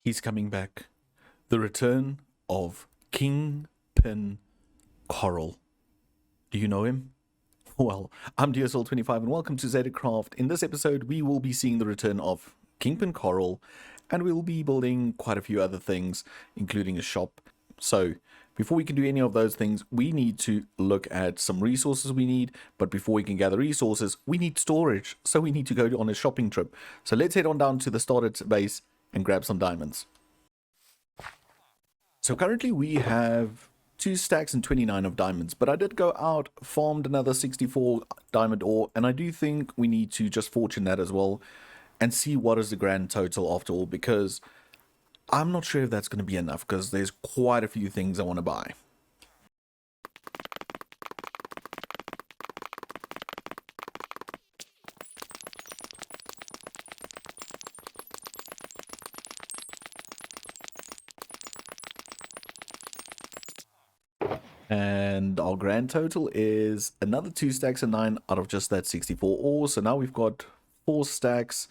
He's coming back. The return of Kingpin Coral. Do you know him? Well, I'm DSL25 and welcome to ZetaCraft. In this episode, we will be seeing the return of Kingpin Coral, and we'll be building quite a few other things, including a shop. So, before we can do any of those things, we need to look at some resources we need. But before we can gather resources, we need storage. So we need to go on a shopping trip. So let's head on down to the starter base and grab some diamonds. So currently we have 2 stacks and 29 of diamonds, but I did go out, farmed another 64 diamond ore, and I do think we need to just fortune that as well and see what is the grand total after all, because I'm not sure if that's going to be enough, because there's quite a few things I want to buy. And our grand total is another 2 stacks and 9 out of just that 64 ore. So now we've got 4 stacks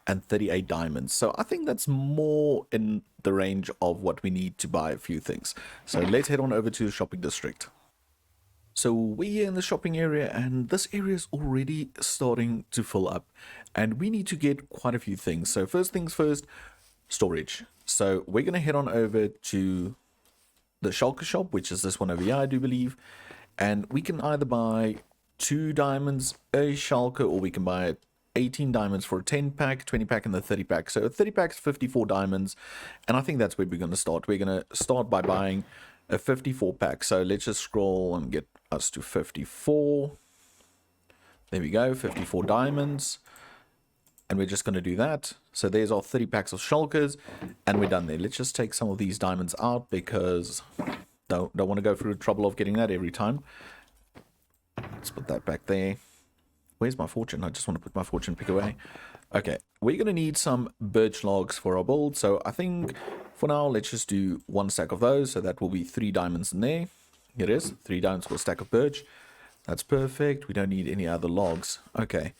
and 38 diamonds. So I think that's more in the range of what we need to buy a few things. So let's head on over to the shopping district. So we're here in the shopping area, and this area is already starting to fill up, and we need to get quite a few things. So first things first, storage. So we're going to head on over to the shulker shop, which is this one over here, I do believe, and we can either buy 2 diamonds a shulker, or we can buy 18 diamonds for a 10 pack, 20 pack, and the 30 pack. So a 30 pack is 54 diamonds, and I think that's where we're going to start. We're going to start by buying a 54 pack. So let's just scroll and get us to 54. There we go, 54 diamonds. And we're just going to do that. So there's our 30 packs of shulkers, and we're done there. Let's just take some of these diamonds out, because don't want to go through the trouble of getting that every time. Let's put that back there. Where's my fortune? I just want to put my fortune pick away. Okay, we're going to need some birch logs for our build. So I think for now, let's just do 1 stack of those. So that will be 3 diamonds in there. Here it is, 3 diamonds for a stack of birch. That's perfect. We don't need any other logs. Okay.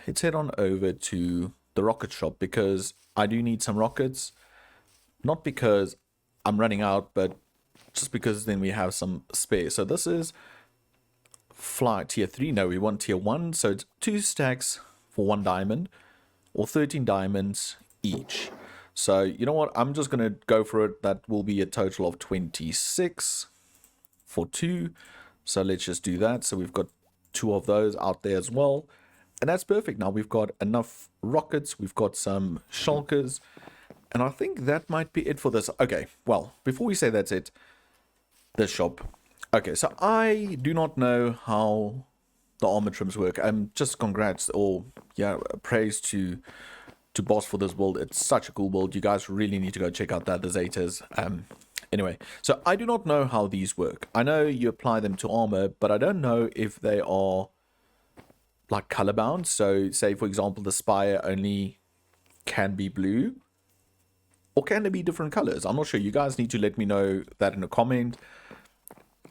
Let's head on over to the rocket shop, because I do need some rockets. Not because I'm running out, but just because then we have some spare. So this is fly tier 3. No, we want tier 1. So it's 2 stacks for 1 diamond, or 13 diamonds each. So you know what? I'm just going to go for it. That will be a total of 26 for 2. So let's just do that. So we've got 2 of those out there as well. And that's perfect. Now we've got enough rockets, we've got some shulkers, and I think that might be it for this. Okay, well, before we say that's it, the shop. Okay, so I do not know how the armor trims work. Just congrats, or yeah, praise to Boss for this build. It's such a cool build. You guys really need to go check out that, the Zetas. Anyway, so I do not know how these work. I know you apply them to armor, but I don't know if they are like color bound. So say for example the spire only can be blue, or can they be different colors? I'm not sure. You guys need to let me know that in a comment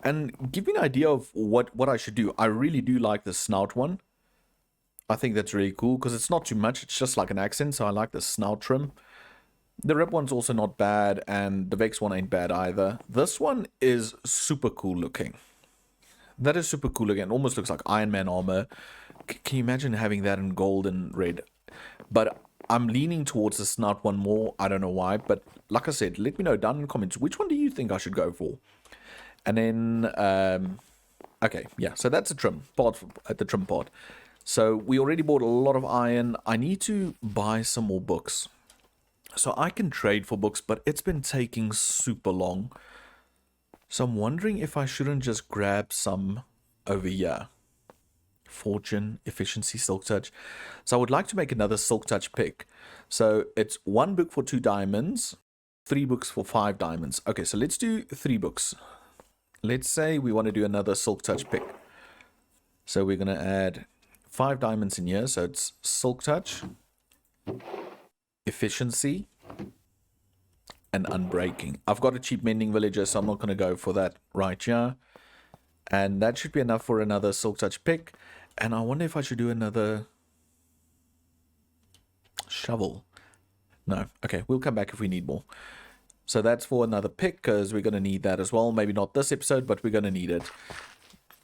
and give me an idea of what I should do. I really do like the snout one. I think that's really cool because it's not too much, it's just like an accent. So I like the snout trim. The rib one's also not bad, and the Vex one ain't bad either. This one is super cool looking. That is super cool again. Almost looks like Iron Man armor. Can you imagine having that in gold and red? But I'm leaning towards the snout one more. I don't know why. But like I said, let me know down in the comments. Which one do you think I should go for? And then, okay, yeah. So that's the trim part, at the trim part. So we already bought a lot of iron. I need to buy some more books. So I can trade for books, but it's been taking super long. So I'm wondering if I shouldn't just grab some over here. Fortune, efficiency, silk touch. So I would like to make another silk touch pick. So it's 1 book for 2 diamonds, 3 books for 5 diamonds. Okay, so let's do 3 books. Let's say we want to do another silk touch pick. So we're going to add 5 diamonds in here. So it's silk touch, efficiency, and unbreaking. I've got a cheap mending villager, so I'm not going to go for that right here. And that should be enough for another silk touch pick. And I wonder if I should do another shovel. No. Okay, we'll come back if we need more. So that's for another pick, because we're going to need that as well. Maybe not this episode, but we're going to need it.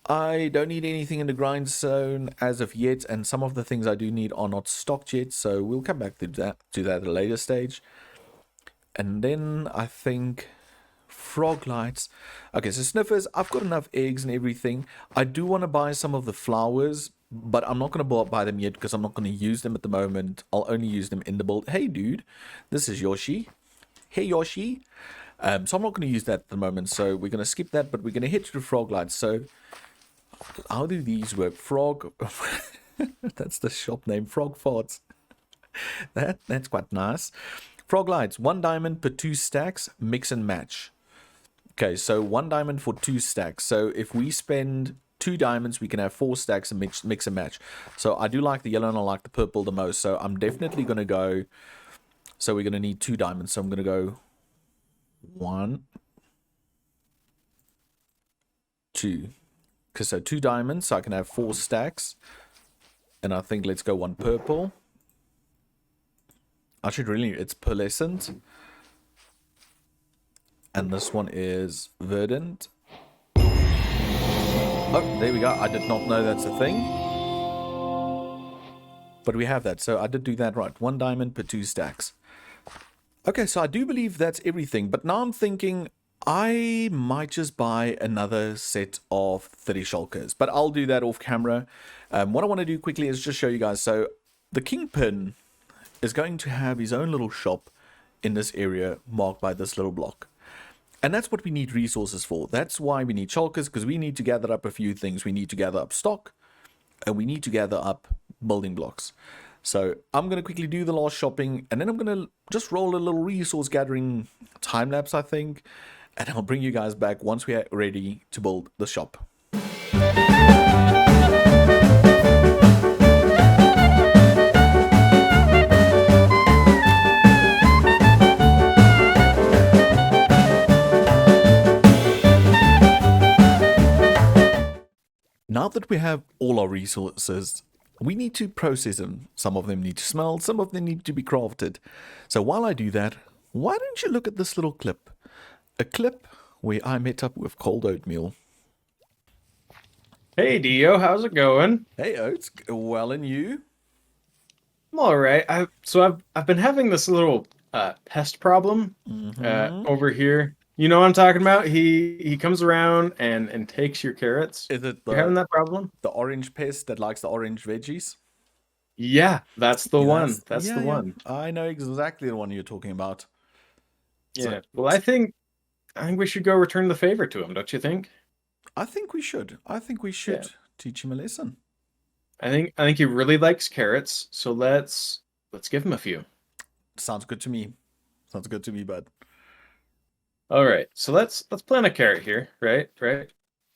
I don't need anything in the grind zone as of yet, and some of the things I do need are not stocked yet, so we'll come back to that at a later stage. And then I think frog lights. Okay, so sniffers, I've got enough eggs and everything. I do want to buy some of the flowers, but I'm not going to buy them yet because I'm not going to use them at the moment. I'll only use them in the build. Hey, dude, this is Yoshi. Hey, Yoshi. So I'm not going to use that at the moment, so we're going to skip that, but we're going to hit to the frog lights. So how do these work? Frog. That's the shop name. Frog farts. That's quite nice. Frog lights. 1 diamond per 2 stacks. Mix and match. Okay, so 1 diamond for 2 stacks. So if we spend 2 diamonds, we can have 4 stacks and mix and match. So I do like the yellow and I like the purple the most. So I'm definitely going to go. So we're going to need 2 diamonds. So I'm going to go 1, 2. Because so 2 diamonds, so I can have 4 stacks. And I think let's go 1 purple. I should really, it's pearlescent. And this one is verdant. Oh, there we go. I did not know that's a thing. But we have that, so I did do that right. 1 diamond per 2 stacks. Okay, so I do believe that's everything. But now I'm thinking I might just buy another set of 30 shulkers. But I'll do that off camera. What I want to do quickly is just show you guys. So the Kingpin is going to have his own little shop in this area marked by this little block. And that's what we need resources for. That's why we need shulkers, because we need to gather up a few things. We need to gather up stock, and we need to gather up building blocks. So I'm going to quickly do the last shopping, and then I'm going to just roll a little resource gathering time lapse, I think. And I'll bring you guys back once we are ready to build the shop. Now that we have all our resources, we need to process them. Some of them need to smell, some of them need to be crafted. So while I do that, why don't you look at this little clip? A clip where I met up with Cold Oatmeal. Hey Dio, how's it going? Hey Oats, well, and you? I'm all right. I've been having this little pest problem over here. You know what I'm talking about? He comes around and takes your carrots. Is it You're having that problem? the orange pest that likes the orange veggies? Yeah, that's the one. That's the one. I know exactly the one you're talking about. Yeah. So, well, I think we should go return the favor to him, don't you think? I think we should. Teach him a lesson. I think he really likes carrots, so let's give him a few. Sounds good to me. Sounds good to me, bud. All right, so let's plant a carrot here, right?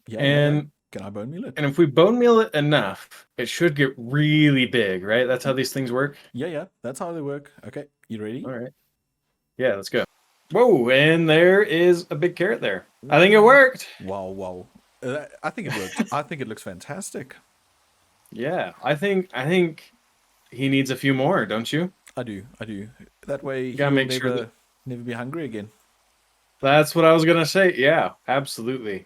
Yeah. And can I bone meal it? And if we bone meal it enough, it should get really big, right? That's how these things work? Yeah, that's how they work. Okay, you ready? All right. Yeah, let's go. Whoa, and there is a big carrot there. I think it worked. Wow. I think it worked. I think it looks fantastic. Yeah, I think he needs a few more, don't you? I do. That way gotta make sure that... never be hungry again. That's what I was gonna say. Yeah, absolutely.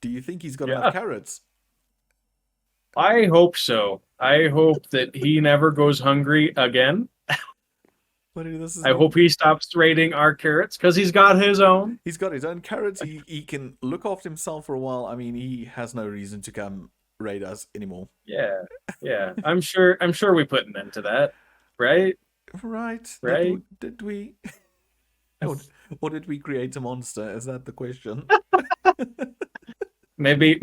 Do you think he's got enough Yeah, carrots? I hope so. I hope that he never goes hungry again. But this is I not. hope he stops raiding our carrots because he's got his own. He's got his own carrots. He can look after himself for a while. I mean, he has no reason to come raid us anymore. Yeah, yeah. I'm sure we put an end to that, right? Right? Right? Did we? Or, or did we create a monster? Is that the question? Maybe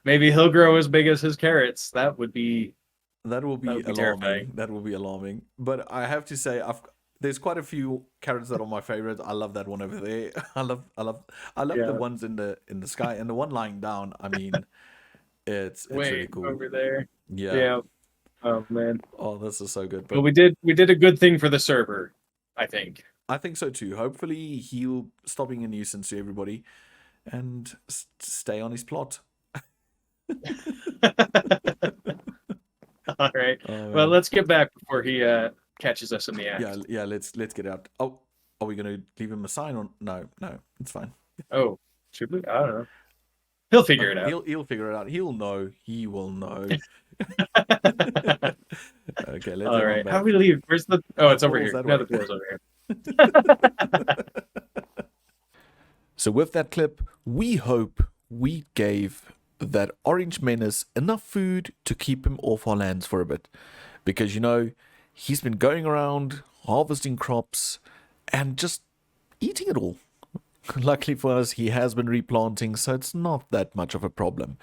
maybe he'll grow as big as his carrots. That will That be would be terrifying. alarming. That will be alarming. But I have to say, there's quite a few carrots that are my favorite. I love that one over there. I love the Yeah. ones in the sky and the one lying down. I mean, it's really Way cool. over there. Yeah. Yeah. Oh man. Oh, this is so good. But But we did a good thing for the server, I think. I think so too. Hopefully, he'll stop being a nuisance to everybody and stay on his plot. All right. Oh Well, man. let's get back before he catches us in the Yeah, act. yeah. Let's get out. Oh, are we gonna leave him a sign or no? No, it's fine. Oh, should we? I don't know. He'll Oh, figure it out. he'll figure it out. He'll know. He will know. Okay, let's All head on right. How do back. we leave? Where's the? Oh, The it's over portal's here. that No, way. the portal's over here. So with that clip, we hope we gave that orange menace enough food to keep him off our lands for a bit. Because, he's been going around harvesting crops and just eating it all. Luckily for us, he has been replanting, so it's not that much of a problem.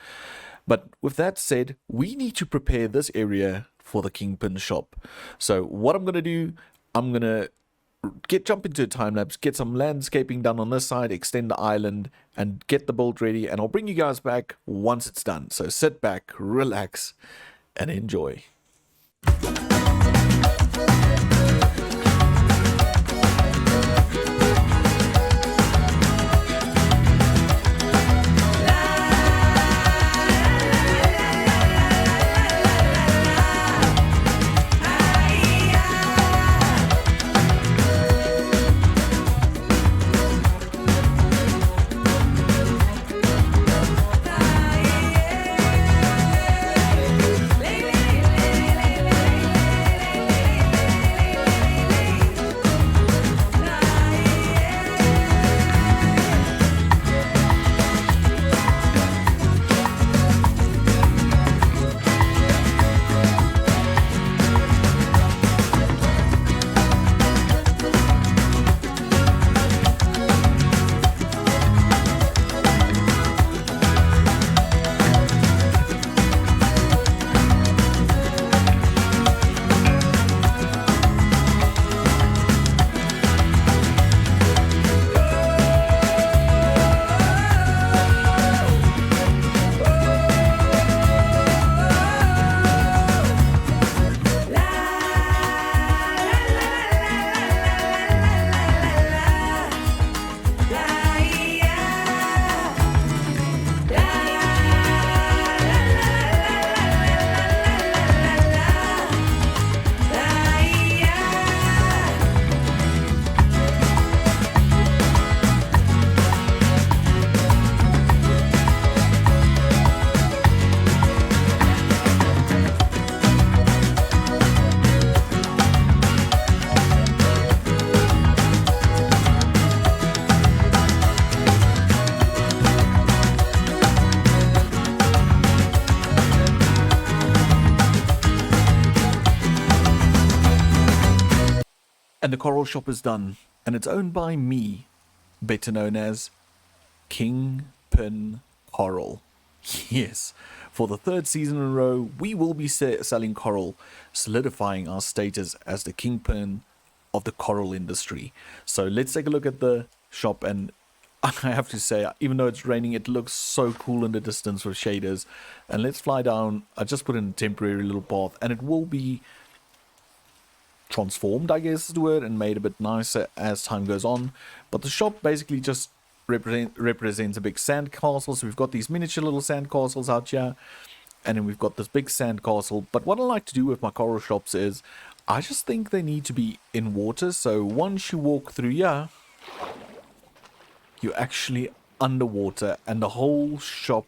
But with that said, we need to prepare this area for the Kingpin shop. So what I'm going to do, I'm going to jump into a time lapse, get some landscaping done on this side, extend the island, and get the build ready. And I'll bring you guys back once it's done. So sit back, relax, and enjoy. And the coral shop is done, and it's owned by me, better known as Kingpin Coral. Yes, for the third season in a row, we will be selling coral, solidifying our status as the kingpin of the coral industry. So let's take a look at the shop, and I have to say, even though it's raining, it looks so cool in the distance with shaders. And let's fly down. I just put in a temporary little path, and it will be transformed, I guess is the word, and made a bit nicer as time goes on. But the shop basically just represents a big sandcastle. So we've got these miniature little sandcastles out here, and then we've got this big sandcastle. But what I like to do with my coral shops is I just think they need to be in water. So once you walk through here, you actually underwater, and the whole shop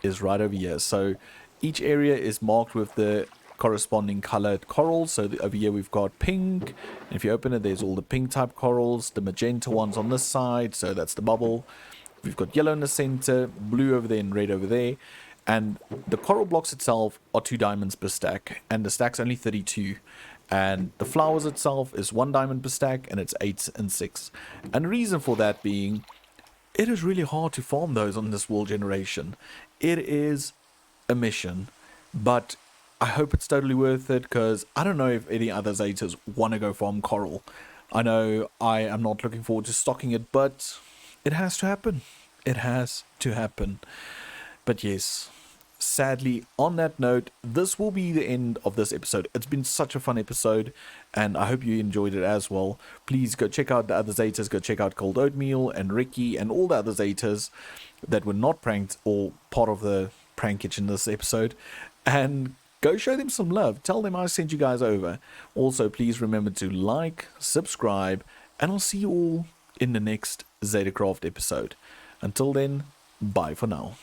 is right over here. So each area is marked with the corresponding colored corals. So over here we've got pink, and if you open it, there's all the pink type corals, the magenta ones on this side, so that's the bubble. We've got yellow in the center, blue over there, and red over there. And the coral blocks itself are 2 diamonds per stack, and the stack's only 32. And the flowers itself is 1 diamond per stack, and it's 8 and 6. And the reason for that being, it is really hard to farm those on this world generation. It is a mission, but I hope it's totally worth it, because I don't know if any other Zetas want to go farm coral. I know I am not looking forward to stocking it, but it has to happen. It has to happen. But yes, sadly, on that note, this will be the end of this episode. It's been such a fun episode, and I hope you enjoyed it as well. Please go check out the other Zetas. Go check out Cold Oatmeal and Ricky and all the other Zetas that were not pranked or part of the prankage in this episode. And go show them some love. Tell them I sent you guys over. Also, please remember to like, subscribe, and I'll see you all in the next ZetaCraft episode. Until then, bye for now.